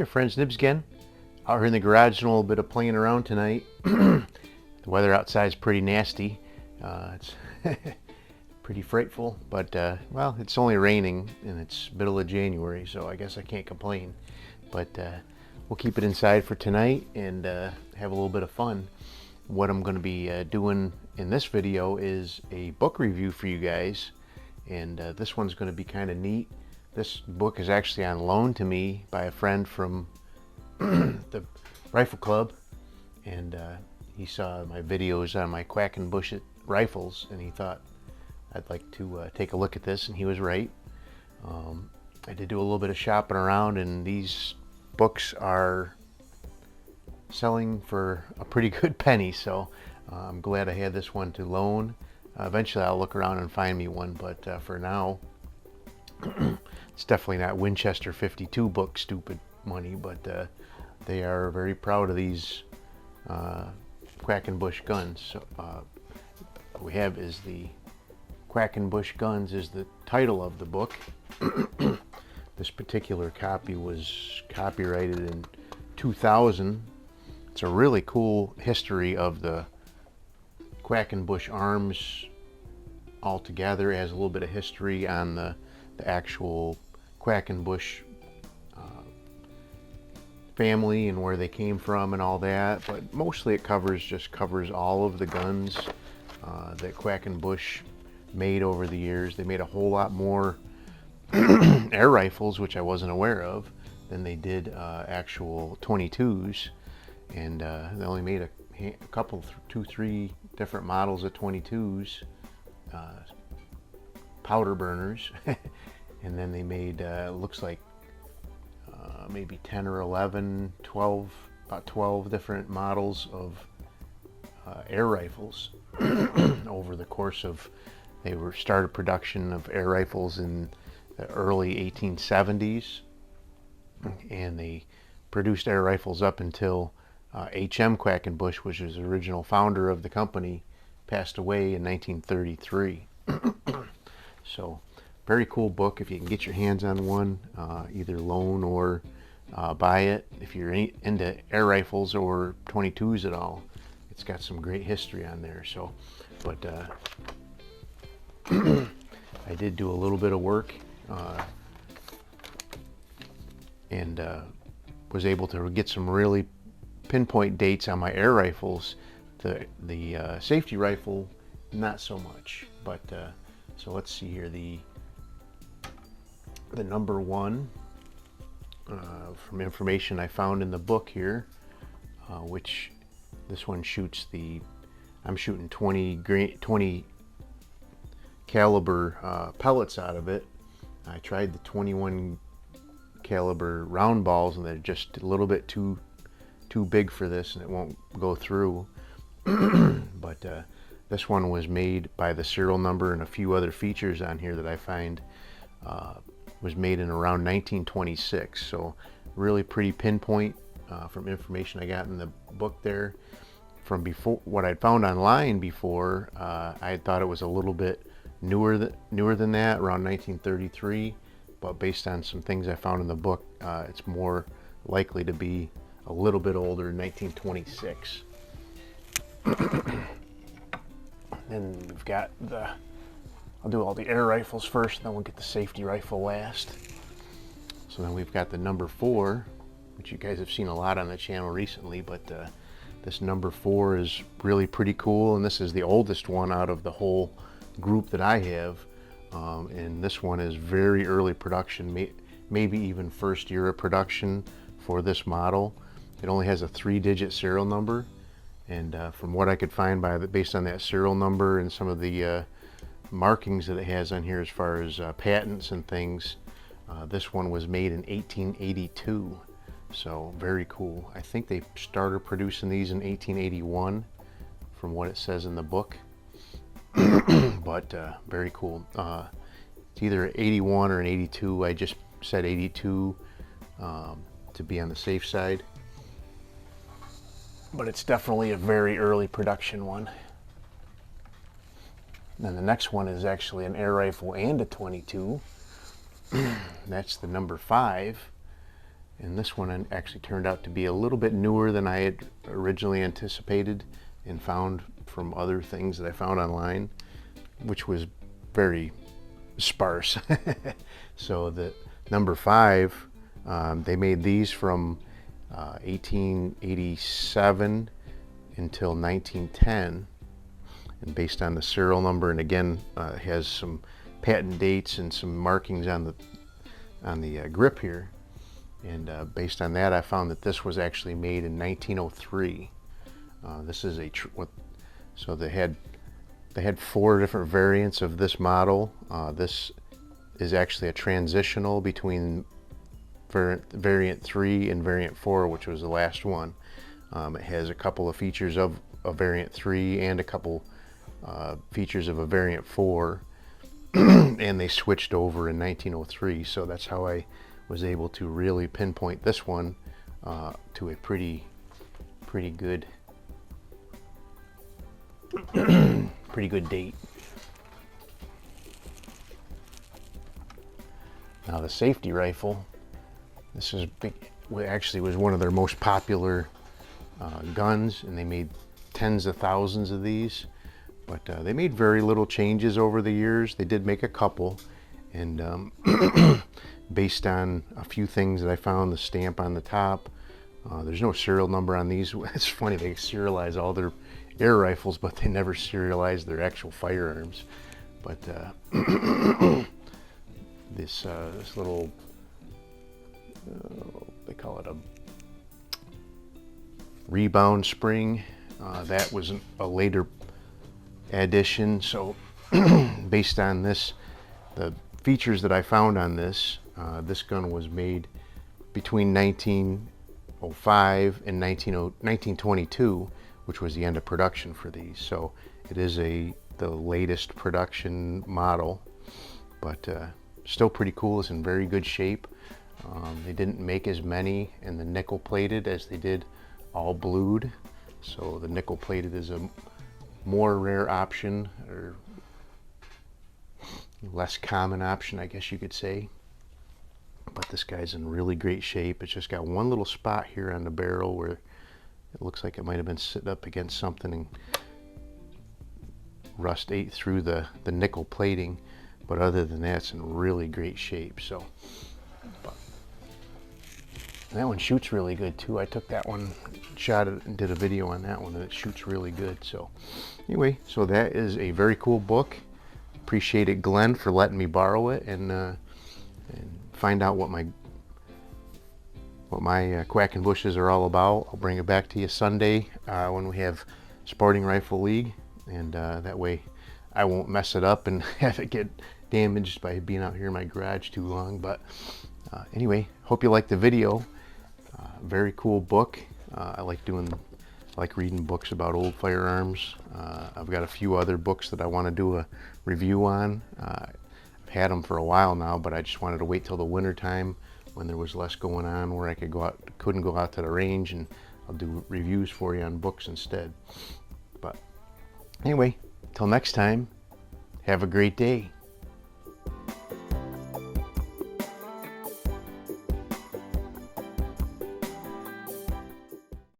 Hey there friends, Nibs again. Out here in the garage doing a little bit of playing around tonight. The weather outside is pretty nasty. It's pretty frightful, but well, it's only raining and it's middle of January, so I guess I can't complain. But we'll keep it inside for tonight and have a little bit of fun. What I'm going to be doing in this video is a book review for you guys, and this one's going to be kind of neat. This book is actually on loan to me by a friend from the rifle club, and he saw my videos on my Quackenbush rifles, and he thought I'd like to take a look at this, and he was right. I did do a little bit of shopping around, and these books are selling for a pretty good penny, so I'm glad I had this one to loan. Eventually I'll look around and find me one, but for now it's definitely not Winchester 52 book stupid money, but they are very proud of these Quackenbush guns. So, what we have is the Quackenbush Guns is the title of the book. This particular copy was copyrighted in 2000. It's a really cool history of the Quackenbush arms altogether. It has a little bit of history on the actual Quackenbush family and where they came from and all that, but mostly it covers all of the guns that Quackenbush made over the years. They made a whole lot more air rifles, which I wasn't aware of, than they did actual 22s, and they only made a couple, 2-3 different models of 22s, powder burners. And then they made looks like maybe 10 or 11, 12, about 12 different models of air rifles over the course of, they were started production of air rifles in the early 1870s, and they produced air rifles up until H.M. Quackenbush, which was the original founder of the company, passed away in 1933. So very cool book. If you can get your hands on one, either loan or buy it. If you're into air rifles or 22s at all, it's got some great history on there. So, but I did do a little bit of work and was able to get some really pinpoint dates on my air rifles. The safety rifle, not so much. But so let's see here. The number one, from information I found in the book here, which this one shoots I'm shooting 20 caliber pellets out of it. I tried the 21 caliber round balls, and they're just a little bit too big for this, and it won't go through. But this one was made by the serial number and a few other features on here that I find was made in around 1926, so really pretty pinpoint from information I got in the book there. From before, what I'd found online before, I had thought it was a little bit newer than that, around 1933, but based on some things I found in the book, it's more likely to be a little bit older, 1926. And we've got I'll do all the air rifles first, and then we'll get the safety rifle last. So then we've got the number 4, which you guys have seen a lot on the channel recently, but this number 4 is really pretty cool, and this is the oldest one out of the whole group that I have. And this one is very early production, maybe even first year of production for this model. It only has a 3-digit serial number, and from what I could find based on that serial number and some of the markings that it has on here as far as patents and things, this one was made in 1882, so very cool. I think they started producing these in 1881 from what it says in the book. But very cool. It's either 81 or an 82. I just said 82 to be on the safe side, but it's definitely a very early production one. Then the next one is actually an air rifle and a 22. That's the number 5, And this one actually turned out to be a little bit newer than I had originally anticipated and found from other things that I found online, which was very sparse. So the number 5, they made these from 1887 until 1910, and based on the serial number, and again it has some patent dates and some markings on the grip here, and based on that I found that this was actually made in 1903. This is so they had 4 different variants of this model. This is actually a transitional between variant 3 and variant 4, which was the last one. It has a couple of features of a variant 3 and a couple features of a variant 4, and they switched over in 1903, so that's how I was able to really pinpoint this one to a pretty good pretty good date. Now the safety rifle, this is big, actually was one of their most popular guns, and they made tens of thousands of these, but they made very little changes over the years. They did make a couple, and based on a few things that I found, the stamp on the top, there's no serial number on these. It's funny, they serialize all their air rifles, but they never serialize their actual firearms. But this little, they call it a rebound spring, that was a later addition. So based on this, the features that I found on this, this gun was made between 1905 and 1922, which was the end of production for these. So it is the latest production model, but still pretty cool. It's in very good shape. They didn't make as many in the nickel plated as they did all blued. So the nickel plated is a more rare option, or less common option, I guess you could say. But this guy's in really great shape. It's just got one little spot here on the barrel where it looks like it might have been sitting up against something and rust ate through the nickel plating. But other than that, it's in really great shape. So that one shoots really good too. I took that one, shot it, and did a video on that one, and it shoots really good. So anyway, so that is a very cool book. Appreciate it, Glenn, for letting me borrow it and find out what my Quackenbushes are all about. I'll bring it back to you Sunday when we have Sporting Rifle League, and that way I won't mess it up and have it get damaged by being out here in my garage too long. But anyway, hope you liked the video. Very cool book. I like reading books about old firearms. I've got a few other books that I want to do a review on. I've had them for a while now, but I just wanted to wait till the winter time when there was less going on, where I couldn't go out to the range, and I'll do reviews for you on books instead. But anyway, till next time, have a great day.